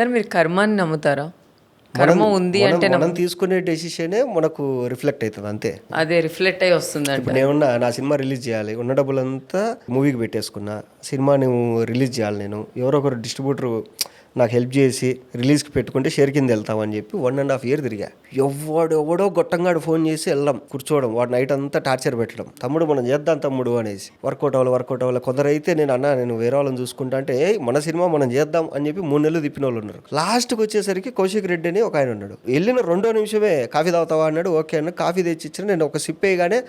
Sir మీరు కర్మాన్ని నమ్ముతారా? కర్మ ఉంది అంటే మనం తీసుకునే డెసిషనే మనకు రిఫ్లెక్ట్ అవుతుంది అంతే. అదే రిఫ్లెక్ట్ అయ్యి వస్తుంది. ఇప్పుడు నేనున్నా నా సినిమా రిలీజ్ చేయాలి, ఉన్న డబ్బులంతా మూవీకి పెట్టేసుకున్నా, సినిమాని రిలీజ్ చేయాలి, నేను ఎవరో ఒకరు డిస్ట్రిబ్యూటర్ నాకు హెల్ప్ చేసి రిలీజ్కి పెట్టుకుంటే షేర్ కింద వెళ్తామని చెప్పి 1.5 years తిరిగా. ఎవడో గొట్టంగాడు ఫోన్ చేసి వెళ్ళాం కూర్చోవడం, వాడు నైట్ అంతా టార్చర్ పెట్టడం, తమ్ముడు మనం చేద్దాం తమ్ముడు అనేసి. వర్కౌట్ అవ్వాలి. కొందరైతే నేను వేరే వాళ్ళని చూసుకుంటా అంటే మన సినిమా మనం చేద్దాం అని చెప్పి 3 నెలలు తిప్పిన వాళ్ళు ఉన్నారు. లాస్ట్కి వచ్చేసరికి కౌశిక్ రెడ్డి అని ఒక ఆయన ఉన్నాడు. వెళ్ళిన 2వ నిమిషమే కాఫీ తాగుతావా అన్నాడు. ఓకే అన్న కాఫీ తెచ్చి ఇచ్చిన. నేను ఒక సిప్ వేయగానే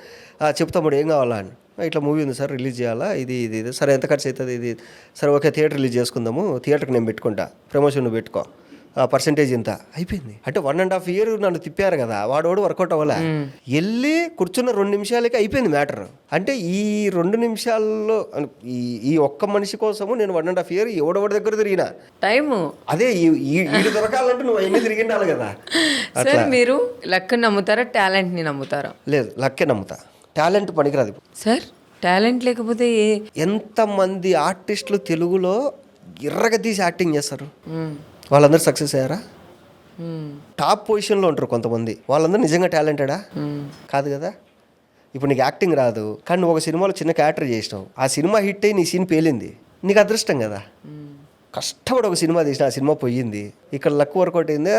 చెప్తాము ఏం కావాలా అని. ఇట్లా మూవీ ఉంది సార్, రిలీజ్ చేయాలా, ఇది సరే ఎంత ఖర్చు అవుతుంది, ఇది సరే ఓకే థియేటర్ రిలీజ్ చేసుకుందాము, థియేటర్కి నేను పెట్టుకుంటా, ప్రమోషన్ నువ్వు పెట్టుకో, పర్సంటేజ్ ఇంత అయిపోయింది. అంటే 1.5 years నన్ను తిప్పారు కదా, వాడు వర్కౌట్ అవ్వలే. వెళ్ళి కూర్చున్న 2 నిమిషాలకి అయిపోయింది మ్యాటర్. అంటే ఈ 2 నిమిషాల్లో ఈ ఒక్క మనిషి కోసము నేను 1.5 years ఎవడెవడి దగ్గర తిరిగినా టైము. అదే ఈ దొరకాలంటే నువ్వు ఎన్ని తిరిగిండాలి కదా. సార్ మీరు లక్ నమ్ముతారా, టాలెంట్ని నమ్ముతారా? లేదు, లక్కే నమ్ముతా, టాలెంట్ పనికిరాదు. సార్ టాలెంట్ లేకపోతే ఎంతమంది ఆర్టిస్టులు తెలుగులో ఎర్రగా తీసి యాక్టింగ్ చేస్తారు, వాళ్ళందరూ సక్సెస్ అయ్యారా? టాప్ పొజిషన్లో ఉంటారు కొంతమంది, వాళ్ళందరూ నిజంగా టాలెంటెడా? కాదు కదా. ఇప్పుడు నీకు యాక్టింగ్ రాదు, కానీ నువ్వు ఒక సినిమాలో చిన్న క్యారెక్టర్ చేసినావు, ఆ సినిమా హిట్ అయ్యి నీ సీన్ పేలింది, నీకు అదృష్టం కదా. కష్టపడి ఒక సినిమా తీసిన, ఆ సినిమా పోయింది. ఇక్కడ లక్ వర్కౌట్ అయిందా,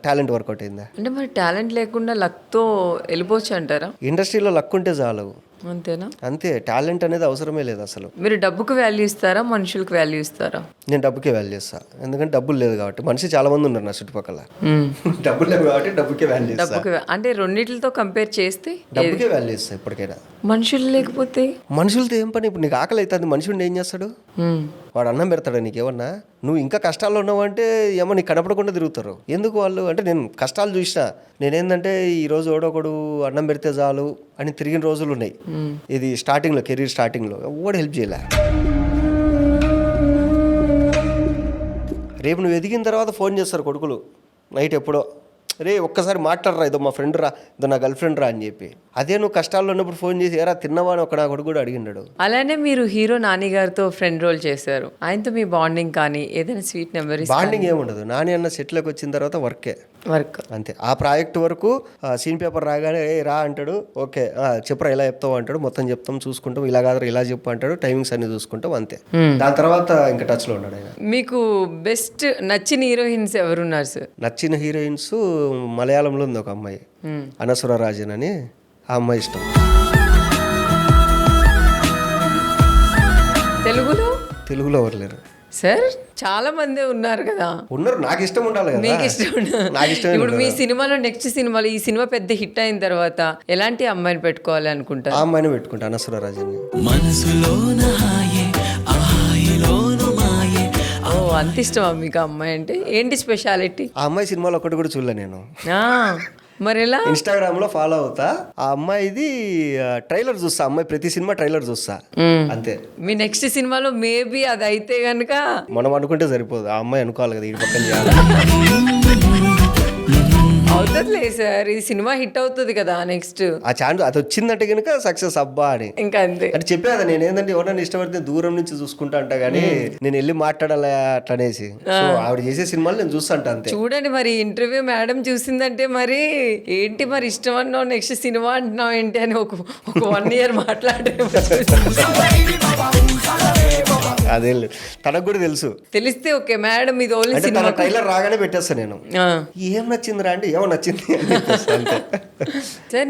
టాలెంట్ వర్కౌట్ అయిందా? అంటే మరి టాలెంట్ లేకుండా లక్తో వెళ్ళిపోవచ్చు అంటారా? ఇండస్ట్రీలో లక్ ఉంటే చాలు, అంతేనా? అంతే. టాలెంట్ అనేది అవసరమే లేదు అసలు. మీరు డబ్బుకు వాల్యూ ఇస్తారా, మనుషులకు వాల్యూ ఇస్తారా? నేను డబ్బుకే వాల్యూ ఇస్తాను, ఎందుకంటే డబ్బులు లేదు కాబట్టి. మనిషి చాలా మంది ఉన్నారు నా చుట్టుపక్కల, డబ్బులు లేవు కాబట్టి డబ్బుకే వాల్యూ ఇస్తాను. డబ్బుకి అంటే రెండిటితో కంపేర్ చేస్తే డబ్బుకే వాల్యూ ఇస్తాను ఎప్పటికైనా. మనుషులు లేకపోతే మనుషులతో ఏం పని? ఇప్పుడు నీకు ఆకలి అవుతుంది, మనుషుడిని ఏం చేస్తాడు? వాడు అన్నం పెడతాడు నీకేమన్నా? నువ్వు ఇంకా కష్టాల్లో ఉన్నావంటే ఏమో నీకు కనపడకుండా తిరుగుతారు. ఎందుకు వాళ్ళు? అంటే నేను కష్టాలు చూసిన, నేనేందంటే ఈరోజు ఎవడొకడు అన్నం పెడితే చాలు అని తిరిగిన రోజులు ఉన్నాయి. ఇది స్టార్టింగ్లో, కెరీర్ స్టార్టింగ్లో ఎవడు హెల్ప్ చేయలే. రేపు నువ్వు ఎదిగిన తర్వాత ఫోన్ చేస్తారు కొడుకులు నైట్ ఎప్పుడో, రే ఒక్కసారి మాట్లాడరా, ఇదో మా ఫ్రెండ్ రా, ఇదో నా గర్ల్ ఫ్రెండ్ రా అని చెప్పి. అదే నువ్వు కష్టాల్లో ఉన్నప్పుడు ఫోన్ చేసి ఏరా తిన్నవా అని ఒక నా కొడుకు కూడా అడిగినాడు. అలానే మీరు హీరో నాని గారితో ఫ్రెండ్ రోల్ చేశారు, ఆయనతో మీ బాండింగ్ కానీ ఏదైనా స్వీట్ మెమరీస్? బాండింగ్ ఏముండదు, నాని అన్న సెట్లోకి వచ్చిన తర్వాత వర్క్ అంతే. ఆ ప్రాజెక్ట్ వరకు సీన్ పేపర్ రాగానే రా అంటాడు, ఓకే చెప్పరా ఇలా చెప్తావు అంటాడు, మొత్తం చెప్తాం, చూసుకుంటాం, ఇలా కాదు ఇలా చెప్పు అంటాడు, టైమింగ్స్ అన్ని చూసుకుంటాం అంతే. దాని తర్వాత ఇంకా టచ్లో ఉన్నాడు ఆయన. మీకు బెస్ట్ నచ్చిన హీరోయిన్స్ ఎవరున్నారు సార్? నచ్చిన హీరోయిన్స్ మలయాళంలో ఉంది ఒక అమ్మాయి, అనసుర రాజన్ అని, ఆ అమ్మాయి ఇష్టం. తెలుగులో ఎవరు లేరు సార్, చాలా మంది ఉన్నారు కదా. ఉన్నారు, నాకు ఇష్టం ఉండాలి కదా. మీకు ఇష్టం నాకు ఇష్టం. ఇప్పుడు మీ సినిమాలో నెక్స్ట్ సినిమాలో ఈ సినిమా పెద్ద హిట్ అయిన తర్వాత ఎలాంటి అమ్మాయిని పెట్టుకోవాలి అనుకుంటారు? ఆ అమ్మాయిని పెట్టుకుంటా, అనసుర రాజన్. ఓ అంత ఇష్టమా మీకు అమ్మాయి అంటే? ఏంటి స్పెషాలిటీ? ఆ అమ్మాయి సినిమాలో ఒకటి కూడా చూడలే నేను. మరి ఎలా? ఇన్స్టాగ్రామ్ లో ఫాలో అవుతా, ఆ అమ్మాయిది ట్రైలర్ చూస్తా, అమ్మాయి ప్రతి సినిమా ట్రైలర్ చూస్తా అంతే. మీ నెక్స్ట్ సినిమాలో మేబీ అది అయితే గనుక మనం అనుకుంటే సరిపోదు, ఆ అమ్మాయి అనుకోవాలి కదా, ఈ పక్కన చేయాలి. అవుతుందిలే సార్, ఈ సినిమా హిట్ అవుతుంది కదా నెక్స్ట్. ఆ ఛాన్స్ అది వచ్చిందంటే కనుక సక్సెస్ అబ్బా అని ఇంకా అంతే. అంటే చెప్పేది నేను ఏంటంటే ఎవరైనా ఇష్టపడితే దూరం నుంచి చూసుకుంటా అంట, కానీ నేను వెళ్ళి మాట్లాడాలి అట్లనేసి. సో ఆవిడ చేసే సినిమాలు నేను చూస్తాంట అంతే. చూడండి మరి ఇంటర్వ్యూ మేడం చూసిందంటే మరి ఏంటి మరి ఇష్టం అన్నావు, నెక్స్ట్ సినిమా అంటున్నావు ఏంటి అని ఒక 1 year మాట్లాడే. అదే తనకు కూడా తెలుసు, తెలిస్తే ఓకే మేడం ఇది ఓన్లీ అంటే సినిమా. తన ట్రైలర్ రాగానే పెట్టేస్తా నేను, ఏం నచ్చిందిరా అంటే ఏమో నచ్చింది అని చెప్పేస్తా అంతే. సార్